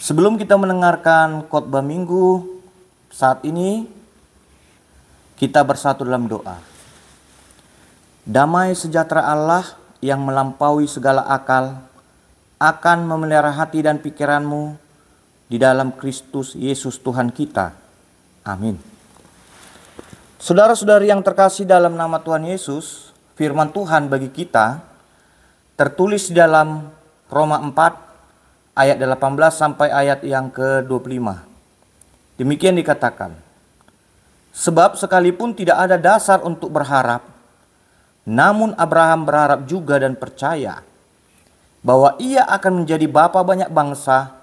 Sebelum kita mendengarkan khotbah minggu saat ini, kita bersatu dalam doa. Damai sejahtera Allah yang melampaui segala akal akan memelihara hati dan pikiranmu di dalam Kristus Yesus Tuhan kita. Amin. Saudara-saudari yang terkasih dalam nama Tuhan Yesus, firman Tuhan bagi kita tertulis di dalam Roma 4 ayat 18 sampai ayat yang ke-25. Demikian dikatakan, sebab sekalipun tidak ada dasar untuk berharap, namun Abraham berharap juga dan percaya bahwa ia akan menjadi bapa banyak bangsa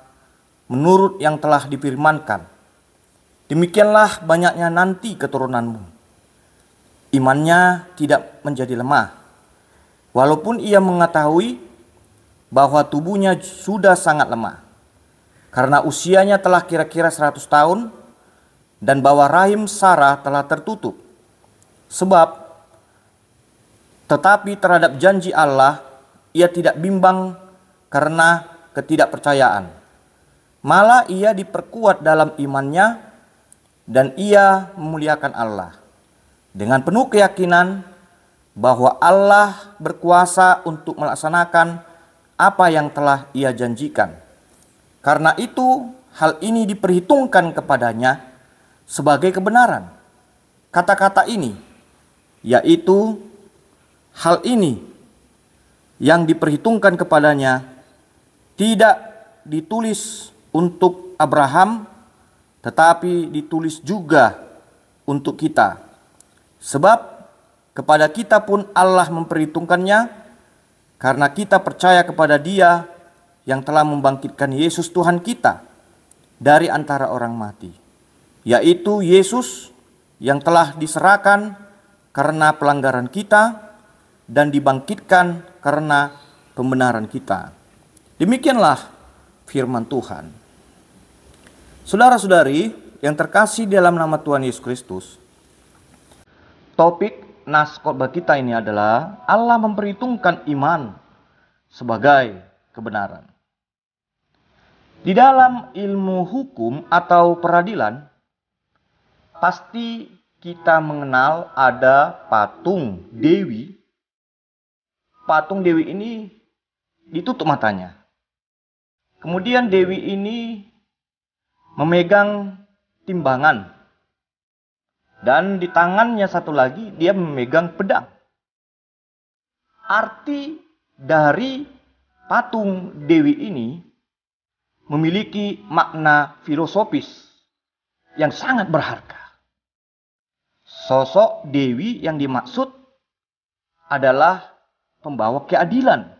menurut yang telah difirmankan. Demikianlah banyaknya nanti keturunanmu. Imannya tidak menjadi lemah, walaupun ia mengetahui bahwa tubuhnya sudah sangat lemah, karena usianya telah kira-kira 100 tahun, dan bahwa rahim Sarah telah tertutup. Tetapi terhadap janji Allah, ia tidak bimbang karena ketidakpercayaan. Malah ia diperkuat dalam imannya, dan ia memuliakan Allah dengan penuh keyakinan bahwa Allah berkuasa untuk melaksanakan apa yang telah ia janjikan. Karena itu hal ini diperhitungkan kepadanya sebagai kebenaran. Kata-kata ini, yaitu hal ini yang diperhitungkan kepadanya, tidak ditulis untuk Abraham, tetapi ditulis juga untuk kita. Sebab kepada kita pun Allah memperhitungkannya, karena kita percaya kepada Dia yang telah membangkitkan Yesus Tuhan kita dari antara orang mati, yaitu Yesus yang telah diserahkan karena pelanggaran kita dan dibangkitkan karena pembenaran kita. Demikianlah firman Tuhan. Saudara-saudari yang terkasih dalam nama Tuhan Yesus Kristus, topik nas khotbah kita ini adalah Allah memperhitungkan iman sebagai kebenaran. Di dalam ilmu hukum atau peradilan, pasti kita mengenal ada patung dewi. Patung dewi ini ditutup matanya. Kemudian dewi ini memegang timbangan. Dan di tangannya satu lagi dia memegang pedang. Arti dari patung dewi ini memiliki makna filosofis yang sangat berharga. Sosok dewi yang dimaksud adalah pembawa keadilan.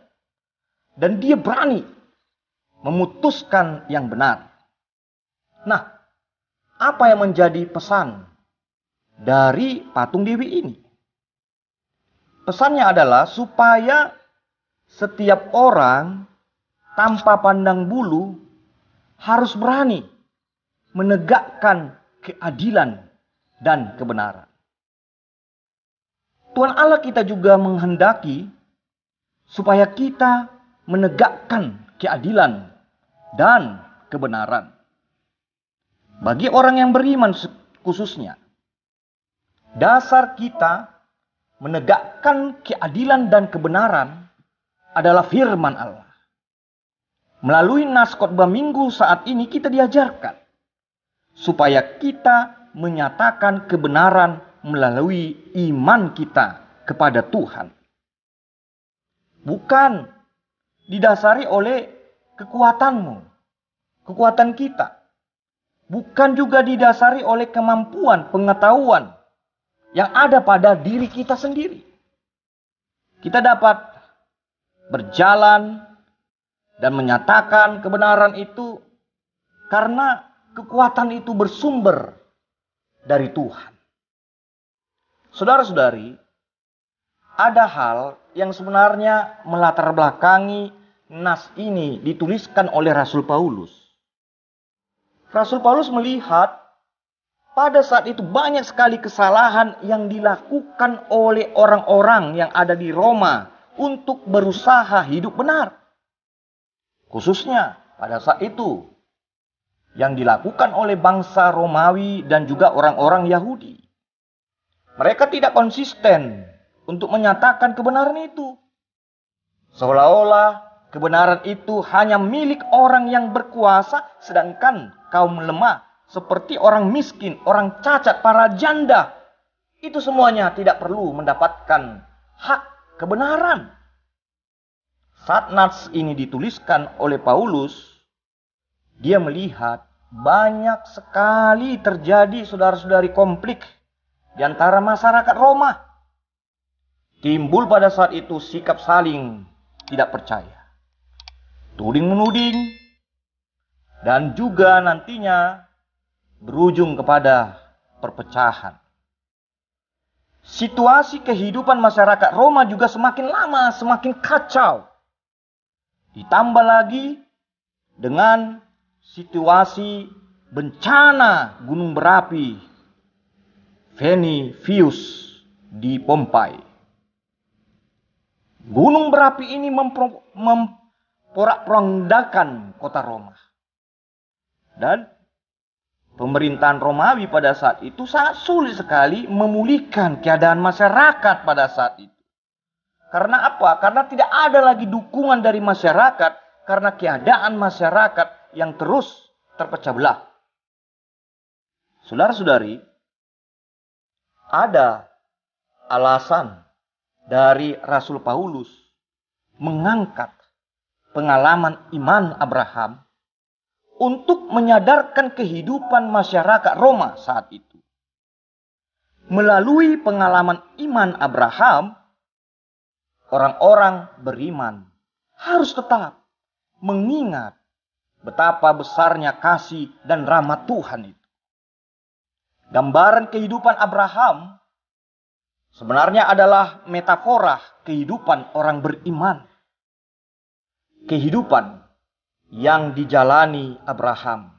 Dan dia berani memutuskan yang benar. Nah, apa yang menjadi pesan dari patung dewi ini? Pesannya adalah supaya setiap orang tanpa pandang bulu harus berani menegakkan keadilan dan kebenaran. Tuhan Allah kita juga menghendaki supaya kita menegakkan keadilan dan kebenaran. Bagi orang yang beriman khususnya, dasar kita menegakkan keadilan dan kebenaran adalah firman Allah. Melalui nas khotbah minggu saat ini kita diajarkan supaya kita menyatakan kebenaran melalui iman kita kepada Tuhan. Bukan didasari oleh kekuatanmu, kekuatan kita. Bukan juga didasari oleh kemampuan, pengetahuan yang ada pada diri kita sendiri. Kita dapat berjalan dan menyatakan kebenaran itu karena kekuatan itu bersumber dari Tuhan. Saudara-saudari, ada hal yang sebenarnya melatar belakangi nas ini dituliskan oleh Rasul Paulus. Rasul Paulus melihat pada saat itu banyak sekali kesalahan yang dilakukan oleh orang-orang yang ada di Roma untuk berusaha hidup benar. Khususnya pada saat itu yang dilakukan oleh bangsa Romawi dan juga orang-orang Yahudi. Mereka tidak konsisten untuk menyatakan kebenaran itu. Seolah-olah kebenaran itu hanya milik orang yang berkuasa, sedangkan kaum lemah seperti orang miskin, orang cacat, para janda, itu semuanya tidak perlu mendapatkan hak kebenaran. Saat nats ini dituliskan oleh Paulus, dia melihat banyak sekali terjadi saudara-saudari konflik di antara masyarakat Roma. Timbul pada saat itu sikap saling tidak percaya, tuding-menuding, dan juga nantinya berujung kepada perpecahan. Situasi kehidupan masyarakat Roma juga semakin lama semakin kacau. Ditambah lagi dengan situasi bencana gunung berapi Vesuvius di Pompei. Gunung berapi ini memporak-porandakan kota Roma. Dan pemerintahan Romawi pada saat itu sangat sulit sekali memulihkan keadaan masyarakat pada saat itu. Karena apa? Karena tidak ada lagi dukungan dari masyarakat karena keadaan masyarakat yang terus terpecah belah. Saudara-saudari, ada alasan dari Rasul Paulus mengangkat pengalaman iman Abraham untuk menyadarkan kehidupan masyarakat Roma saat itu. Melalui pengalaman iman Abraham, orang-orang beriman harus tetap mengingat betapa besarnya kasih dan rahmat Tuhan itu. Gambaran kehidupan Abraham sebenarnya adalah metafora kehidupan orang beriman. Kehidupan yang dijalani Abraham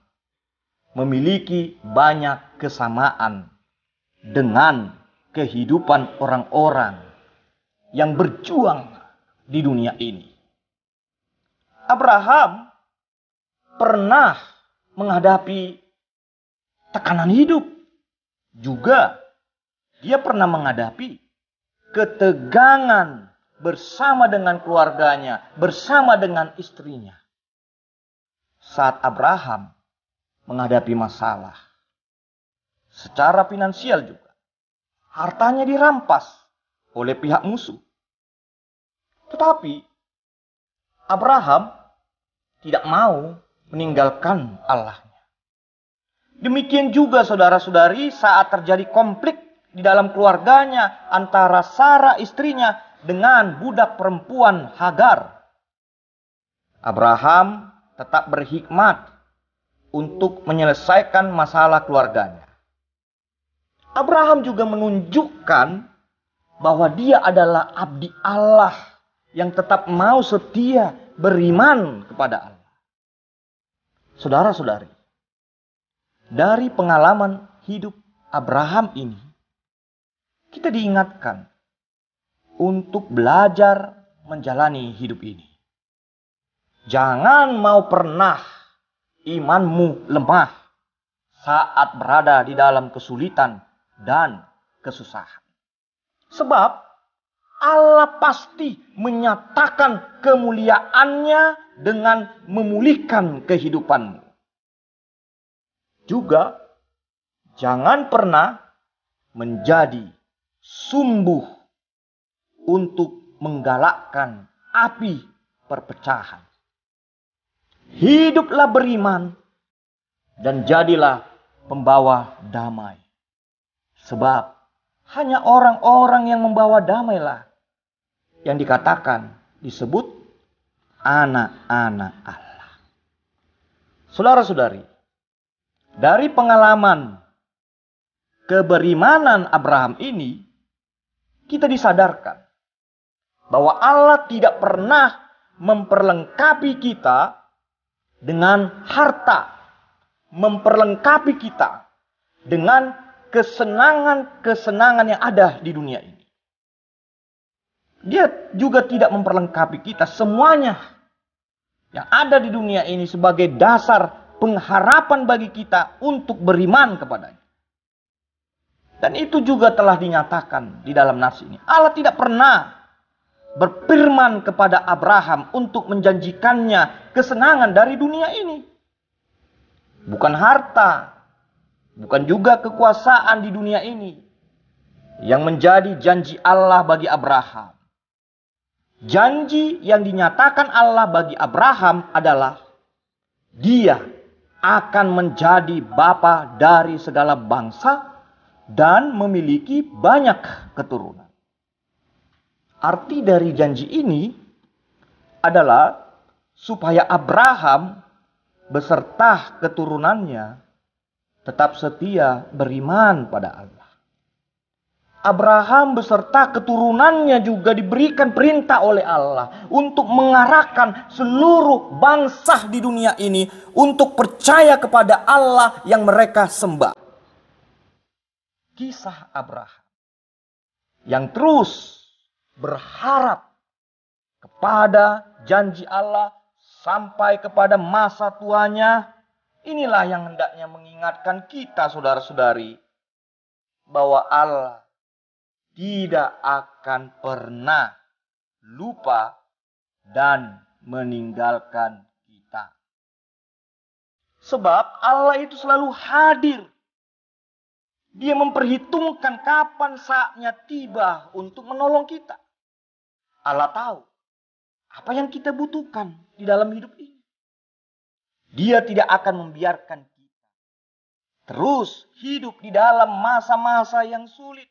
memiliki banyak kesamaan dengan kehidupan orang-orang yang berjuang di dunia ini. Abraham pernah menghadapi tekanan hidup. Juga dia pernah menghadapi ketegangan bersama dengan keluarganya, bersama dengan istrinya. Saat Abraham menghadapi masalah secara finansial juga, hartanya dirampas oleh pihak musuh. Tetapi Abraham tidak mau meninggalkan Allahnya. Demikian juga saudara-saudari saat terjadi konflik di dalam keluarganya antara Sarah istrinya dengan budak perempuan Hagar. Abraham tetap berhikmat untuk menyelesaikan masalah keluarganya. Abraham juga menunjukkan bahwa dia adalah abdi Allah yang tetap mau setia beriman kepada Allah. Saudara-saudari, dari pengalaman hidup Abraham ini, kita diingatkan untuk belajar menjalani hidup ini. Jangan mau pernah imanmu lemah saat berada di dalam kesulitan dan kesusahan. Sebab Allah pasti menyatakan kemuliaannya dengan memulihkan kehidupanmu. Juga jangan pernah menjadi sumbuh untuk menggalakkan api perpecahan. Hiduplah beriman dan jadilah pembawa damai. Sebab hanya orang-orang yang membawa damailah yang dikatakan disebut anak-anak Allah. Saudara-saudari, dari pengalaman keberimanan Abraham ini, kita disadarkan bahwa Allah tidak pernah memperlengkapi kita dengan harta, memperlengkapi kita dengan kesenangan-kesenangan yang ada di dunia ini. Dia juga tidak memperlengkapi kita semuanya yang ada di dunia ini sebagai dasar pengharapan bagi kita untuk beriman kepadanya. Dan itu juga telah dinyatakan di dalam nas ini. Allah tidak pernah berfirman kepada Abraham untuk menjanjikannya kesenangan dari dunia ini. Bukan harta, bukan juga kekuasaan di dunia ini yang menjadi janji Allah bagi Abraham. Janji yang dinyatakan Allah bagi Abraham adalah dia akan menjadi bapa dari segala bangsa dan memiliki banyak keturunan. Arti dari janji ini adalah supaya Abraham beserta keturunannya tetap setia beriman pada Allah. Abraham beserta keturunannya juga diberikan perintah oleh Allah untuk mengarahkan seluruh bangsa di dunia ini untuk percaya kepada Allah yang mereka sembah. Kisah Abraham yang terus berharap kepada janji Allah sampai kepada masa tuanya, inilah yang hendaknya mengingatkan kita, saudara-saudari, bahwa Allah tidak akan pernah lupa dan meninggalkan kita. Sebab Allah itu selalu hadir. Dia memperhitungkan kapan saatnya tiba untuk menolong kita. Allah tahu apa yang kita butuhkan di dalam hidup ini. Dia tidak akan membiarkan kita terus hidup di dalam masa-masa yang sulit.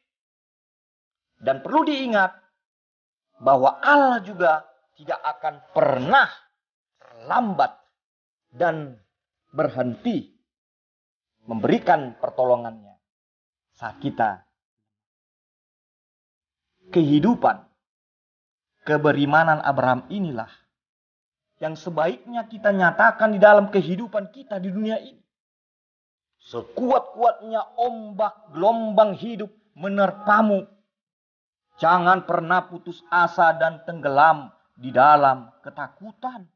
Dan perlu diingat bahwa Allah juga tidak akan pernah terlambat dan berhenti memberikan pertolongannya saat kita. Kehidupan keberimanan Abraham inilah yang sebaiknya kita nyatakan di dalam kehidupan kita di dunia ini. Sekuat-kuatnya ombak gelombang hidup menerpamu, jangan pernah putus asa dan tenggelam di dalam ketakutan.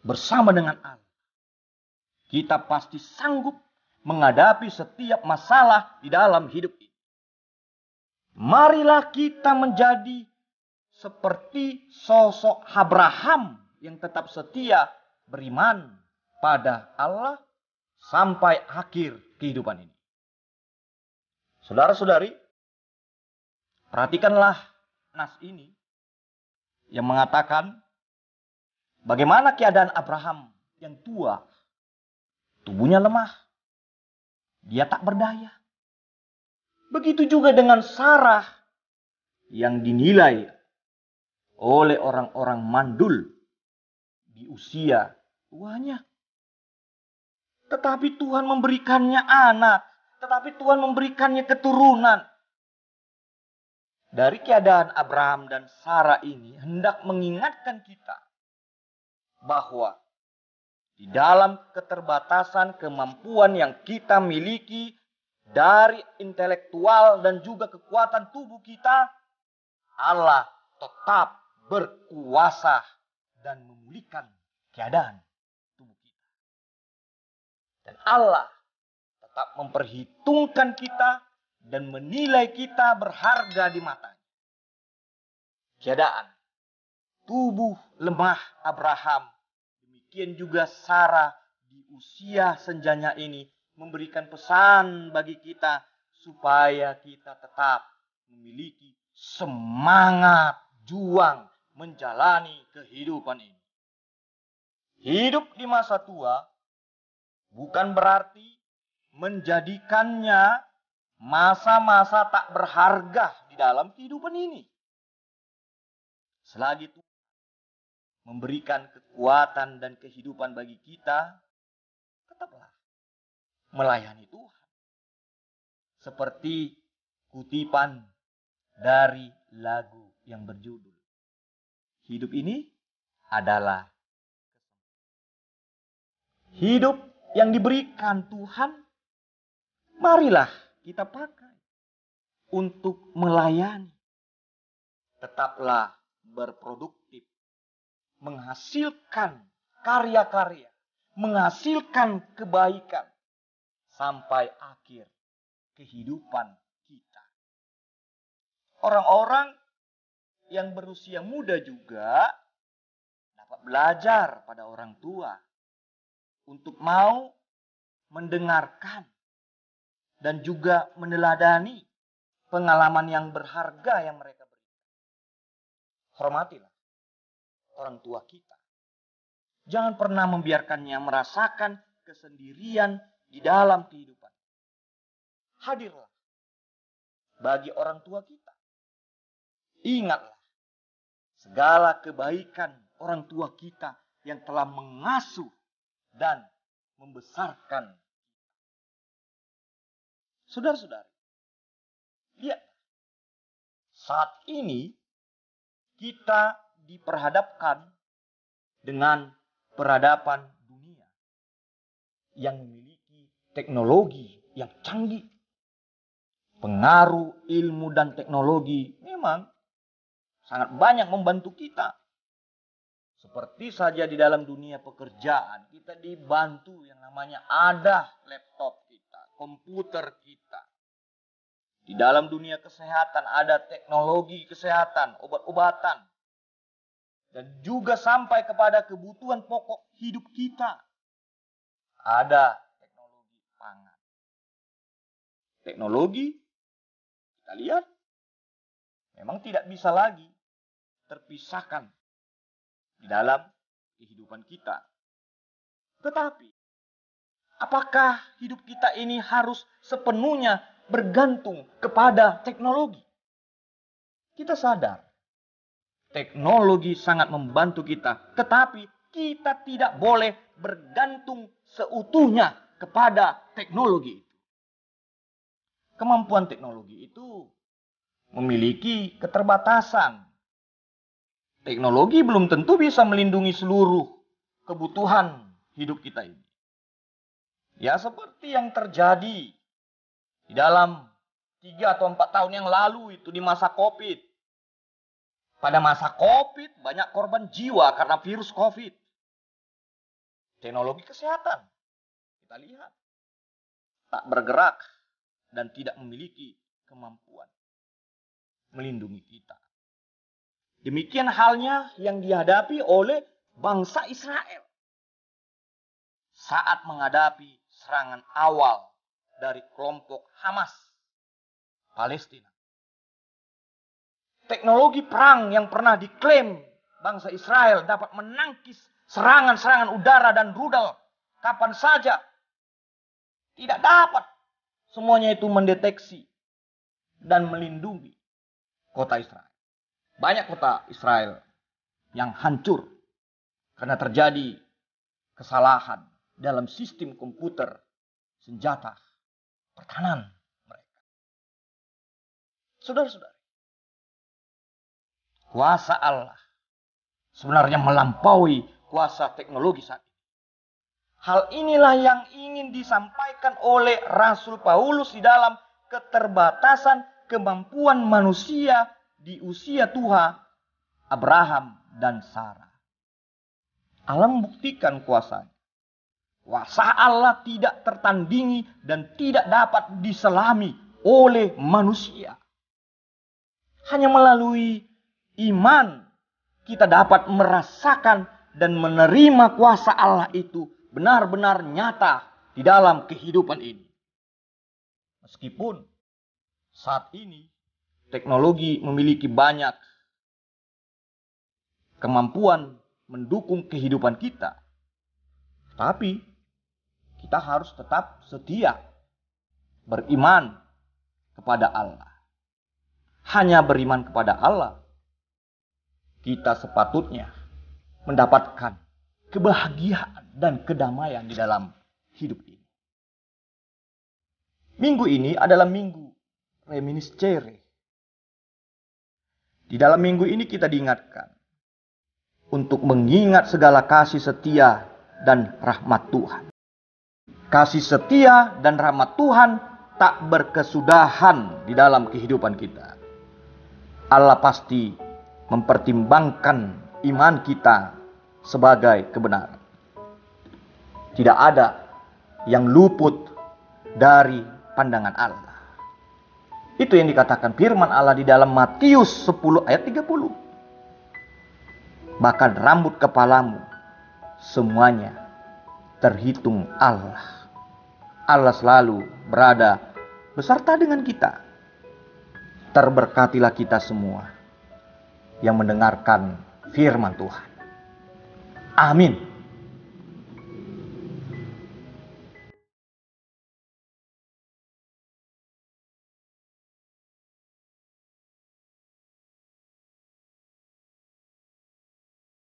Bersama dengan Allah, kita pasti sanggup menghadapi setiap masalah di dalam hidup ini. Marilah kita menjadi seperti sosok Abraham yang tetap setia beriman pada Allah sampai akhir kehidupan ini. Saudara-saudari, perhatikanlah nas ini yang mengatakan bagaimana keadaan Abraham yang tua. Tubuhnya lemah. Dia tak berdaya. Begitu juga dengan Sarah yang dinilai oleh orang-orang mandul di usia tuanya. Tetapi Tuhan memberikannya anak. Tetapi Tuhan memberikannya keturunan. Dari keadaan Abraham dan Sarah ini hendak mengingatkan kita bahwa di dalam keterbatasan kemampuan yang kita miliki dari intelektual dan juga kekuatan tubuh kita, Allah tetap berkuasa dan memulihkan keadaan tubuh kita. Dan Allah tetap memperhitungkan kita dan menilai kita berharga di matanya. Keadaan tubuh lemah Abraham, demikian juga Sarah di usia senjanya ini memberikan pesan bagi kita supaya kita tetap memiliki semangat juang menjalani kehidupan ini. Hidup di masa tua bukan berarti menjadikannya masa-masa tak berharga di dalam kehidupan ini. Selagi Tuhan memberikan kekuatan dan kehidupan bagi kita, tetaplah melayani Tuhan. Seperti kutipan dari lagu yang berjudul Hidup Ini Adalah hidup yang diberikan Tuhan. Marilah kita pakai untuk melayani. Tetaplah berproduktif, menghasilkan karya-karya, menghasilkan kebaikan sampai akhir kehidupan kita. Orang-orang yang berusia muda juga dapat belajar pada orang tua untuk mau mendengarkan dan juga meneladani pengalaman yang berharga yang mereka berikan. Hormatilah orang tua kita. Jangan pernah membiarkannya merasakan kesendirian di dalam kehidupan. Hadirlah bagi orang tua kita. Ingatlah segala kebaikan orang tua kita yang telah mengasuh dan membesarkan. Saudara-saudari, lihat, saat ini kita diperhadapkan dengan peradaban dunia yang memiliki teknologi yang canggih. Pengaruh ilmu dan teknologi memang sangat banyak membantu kita. Seperti saja di dalam dunia pekerjaan, kita dibantu yang namanya ada laptop kita, komputer kita. Di dalam dunia kesehatan ada teknologi kesehatan, obat-obatan. Dan juga sampai kepada kebutuhan pokok hidup kita. Ada teknologi pangan. Teknologi, kita lihat, memang tidak bisa lagi terpisahkan di dalam kehidupan kita. Tetapi, apakah hidup kita ini harus sepenuhnya bergantung kepada teknologi? Kita sadar, teknologi sangat membantu kita, tetapi kita tidak boleh bergantung seutuhnya kepada teknologi itu. Kemampuan teknologi itu memiliki keterbatasan. Teknologi belum tentu bisa melindungi seluruh kebutuhan hidup kita ini. Ya, seperti yang terjadi di dalam 3 atau 4 tahun yang lalu itu di masa COVID. Pada masa COVID banyak korban jiwa karena virus COVID. Teknologi kesehatan, kita lihat, tak bergerak dan tidak memiliki kemampuan melindungi kita. Demikian halnya yang dihadapi oleh bangsa Israel saat menghadapi serangan awal dari kelompok Hamas Palestina. Teknologi perang yang pernah diklaim bangsa Israel dapat menangkis serangan-serangan udara dan rudal kapan saja. Tidak dapat semuanya itu mendeteksi dan melindungi kota Israel. Banyak kota Israel yang hancur karena terjadi kesalahan dalam sistem komputer senjata pertahanan mereka. Saudara-saudara, kuasa Allah sebenarnya melampaui kuasa teknologi saat ini. Hal inilah yang ingin disampaikan oleh Rasul Paulus di dalam keterbatasan kemampuan manusia di usia tua Abraham dan Sarah. Allah membuktikan kuasanya. Kuasa Allah tidak tertandingi dan tidak dapat diselami oleh manusia. Hanya melalui iman kita dapat merasakan dan menerima kuasa Allah itu benar-benar nyata di dalam kehidupan ini. Meskipun saat ini teknologi memiliki banyak kemampuan mendukung kehidupan kita, tapi kita harus tetap setia beriman kepada Allah. Hanya beriman kepada Allah, kita sepatutnya mendapatkan kebahagiaan dan kedamaian di dalam hidup ini. Minggu ini adalah minggu Reminiscere. Di dalam minggu ini kita diingatkan untuk mengingat segala kasih setia dan rahmat Tuhan. Kasih setia dan rahmat Tuhan tak berkesudahan di dalam kehidupan kita. Allah pasti mempertimbangkan iman kita sebagai kebenaran. Tidak ada yang luput dari pandangan Allah. Itu yang dikatakan firman Allah di dalam Matius 10 ayat 30. Bahkan rambut kepalamu semuanya terhitung Allah. Allah selalu berada beserta dengan kita. Terberkatilah kita semua yang mendengarkan firman Tuhan. Amin.